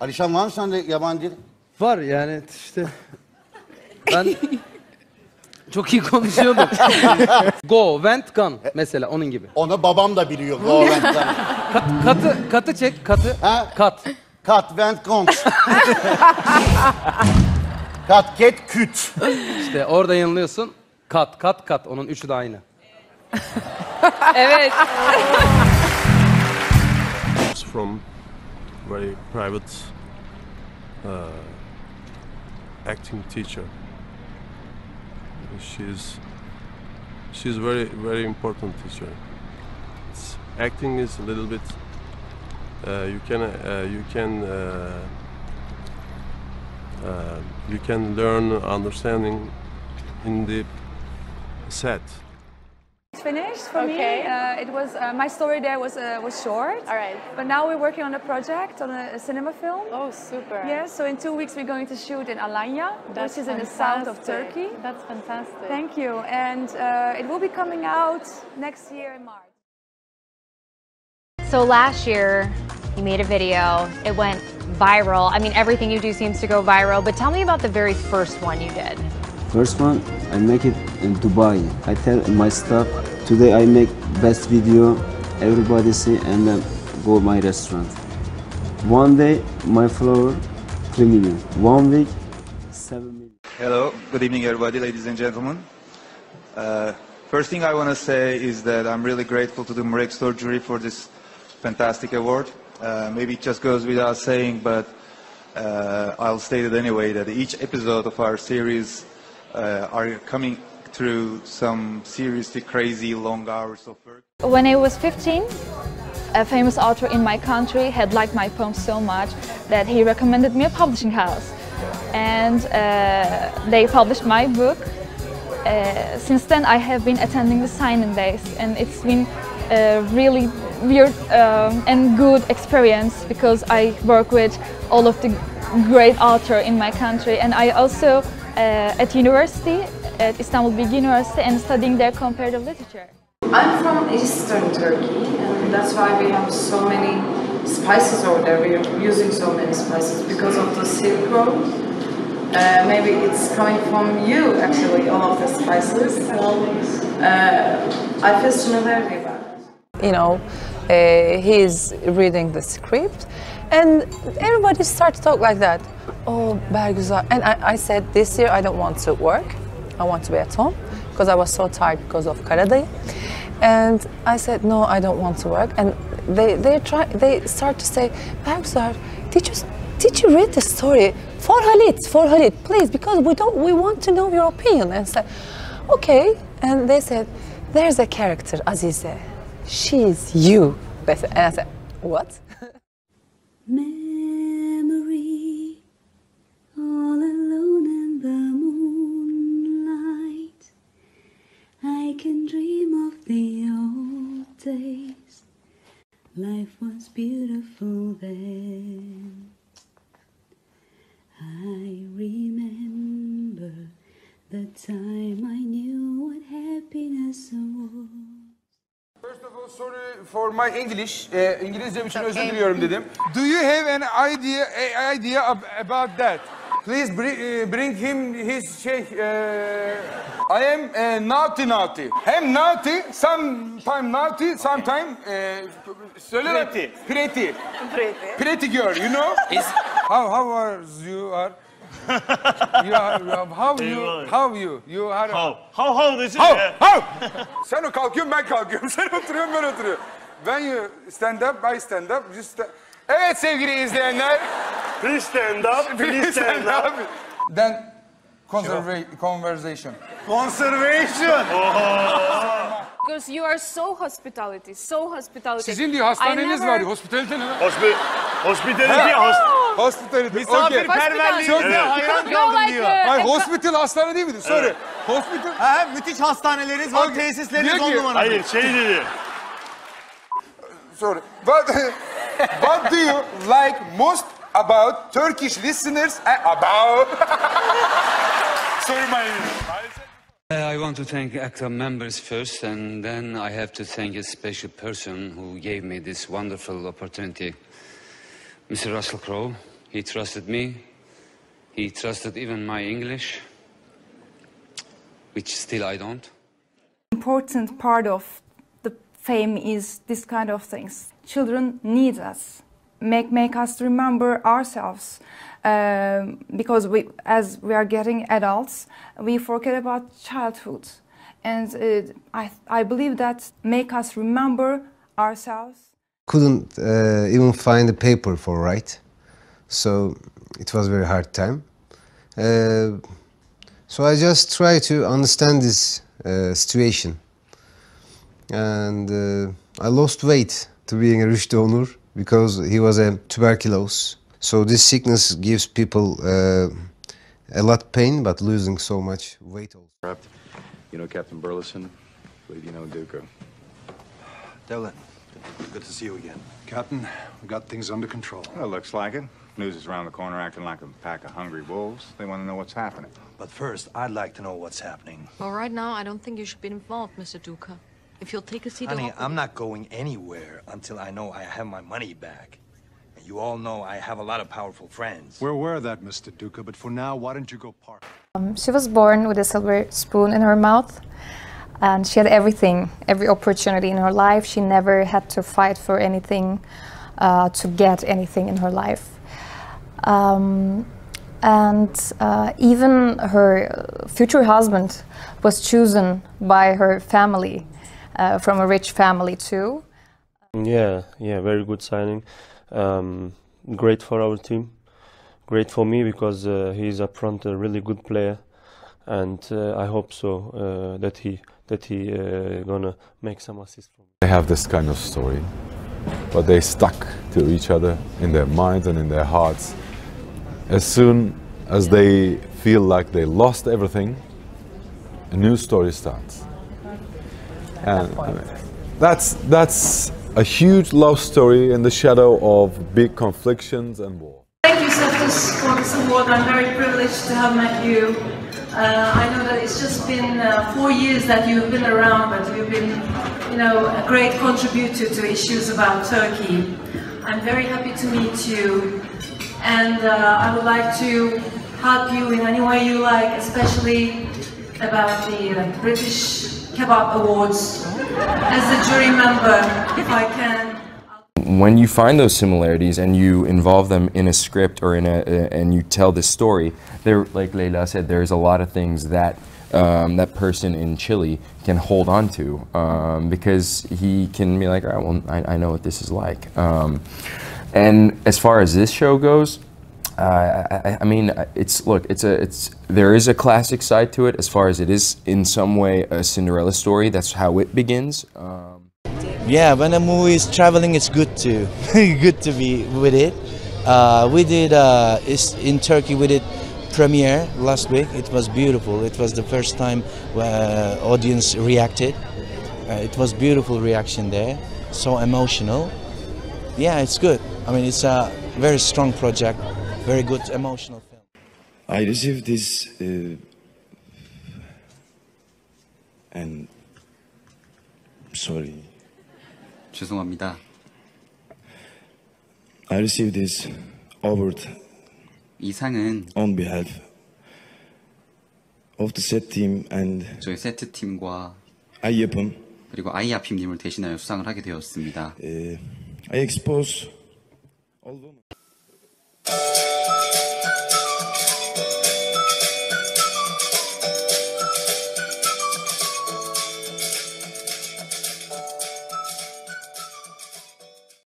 Alişan var mı sende yabancı dil? Var yani işte. Ben çok iyi konuşuyordum. Go, went, gone mesela onun gibi. Onu babam da biliyor. Go, went, gone. Katı çek, katı. Ha? Kat. Kat, went, gone. Kat, get, küt. İşte orada yanılıyorsun. Kat. Onun üçü de aynı. Evet. From very private acting teacher. She's very important teacher. Acting is a little bit you can learn understanding in the set. Finished for me. It was my story there was short. All right. But now we're working on a project on a cinema film. Oh, super. Yes. So in 2 weeks we're going to shoot in Alanya, which is in the south of Turkey. That's fantastic. Thank you. And it will be coming out next year in March. So last year you made a video. It went viral. I mean, everything you do seems to go viral. But tell me about the very first one you did. First one, I make it in Dubai. I tell my staff, today I make best video, everybody see, and then go my restaurant. One day, my follower, 3 million. 1 week, 7 million. Hello, good evening everybody, ladies and gentlemen. First thing I want to say is that I'm really grateful to the Murek Store jury for this fantastic award. Maybe it just goes without saying, but I'll state it anyway, that each episode of our series are coming through some seriously crazy long hours of work. When I was 15, a famous author in my country had liked my poem so much that he recommended me a publishing house. And they published my book. Since then I have been attending the signing days, and it's been a really weird and good experience because I work with all of the great authors in my country, and I also at university, at Istanbul Bilgi University, and studying their comparative literature. I'm from Eastern Turkey, and that's why we have so many spices over there. We are using so many spices because of the Silk Road. Maybe it's coming from you, actually, all of the spices. I feel similarity about it. You know, he's reading the script, and everybody started to talk like that. Oh, Bergüzar. And I said, this year I don't want to work. I want to be at home because I was so tired because of Karadağlı. And I said, no, I don't want to work. And they start to say, Bergüzar, did you read the story? For Halit, please, because we want to know your opinion. And I said, okay. And they said, there's a character, Azize. She's you. And I said, what? Memory, all alone in the moonlight. I can dream of the old days. Life was beautiful then. I remember the time I knew what happiness was. First of all, sorry for my English. İngilizcem için özür diliyorum dedim. Do you have an idea about that? Please bring him his I am naughty. Hem naughty, sometime naughty, sometime pretty girl, you know? How are you are? How Sen o kalkıyorsun, ben kalkıyorum. Sen oturuyorsun, ben oturuyorum. When you stand up, I stand up. Evet sevgili izleyenler. Please stand up. Please stand up. Then conversation. Conservation. Because you are so hospitality, so hospitality. Sizin diyor hastaneniz var diyor. Hospitalite ne? Hospitality. Hospitality. Misafirperverliğinize hayran kaldım diyor. Hayır, hospital hastane değil miydi? Sorry. Hospital. Ha, müthiş hastaneleriniz var, tesisleriniz 10 numara. Hayır, şey dedi. Sorry. What do you like most about Turkish listeners? About. Sorry, my. I want to thank ACTA members first, and then I have to thank a special person who gave me this wonderful opportunity, Mr. Russell Crowe. He trusted me. He trusted even my English, which still I don't. Important part of the fame is this kind of things. Children need us, make us remember ourselves. Because as we are getting adults, we forget about childhood, and I believe that make us remember ourselves. Couldn't even find a paper for write, so it was very hard time. So I just try to understand this situation, and I lost weight to being a Rüştü Onur because he was a tuberculosis. So this sickness gives people a lot pain, but losing so much weight also. You know Captain Burleson, believe you know Duca. Dylan, good to see you again. Captain, we got things under control. Well, looks like it. News is around the corner acting like a pack of hungry wolves. They want to know what's happening. But first, I'd like to know what's happening. Well, right now, I don't think you should be involved, Mr. Duca. If you'll take a seat... Honey, I'm not going anywhere until I know I have my money back. And you all know I have a lot of powerful friends. We're aware of that, Mr. Duca, but for now, why don't you go park? She was born with a silver spoon in her mouth. And she had everything, every opportunity in her life. She never had to fight for anything, to get anything in her life. Even her future husband was chosen by her family, from a rich family too. Yeah, very good signing. Great for our team, great for me because he's up front a really good player, and I hope so that he gonna make some assists. They have this kind of story, but they stuck to each other in their minds and in their hearts. As soon as they feel like they lost everything, a new story starts. And that's a huge love story in the shadow of big conflictions and war. Thank you, Seftus, for this award. I'm very privileged to have met you. I know that it's just been 4 years that you've been around, but you've been, a great contributor to issues about Turkey. I'm very happy to meet you, and I would like to help you in any way you like, especially about the British Kebab Awards as a jury member, if I can. When you find those similarities and you involve them in a script or and you tell this story, there, like Layla said, there's a lot of things that that person in Chile can hold on to because he can be like, all right, well, I know what this is like. And as far as this show goes, I mean, there is a classic side to it as far as it is in some way a Cinderella story. That's how it begins. Yeah, when a movie is traveling, it's good to be with it. We did in Turkey. We did premiere last week. It was beautiful. It was the first time audience reacted. It was beautiful reaction there. So emotional. Yeah, it's good. I mean, it's a very strong project. Very good emotional film. I received this and sorry. 죄송합니다. I received this award 이 상은 on behalf of the set team and 저희 세트 팀과 아이예쁨 그리고 아이아핌님을 대신하여 수상을 하게 되었습니다. I expose all women.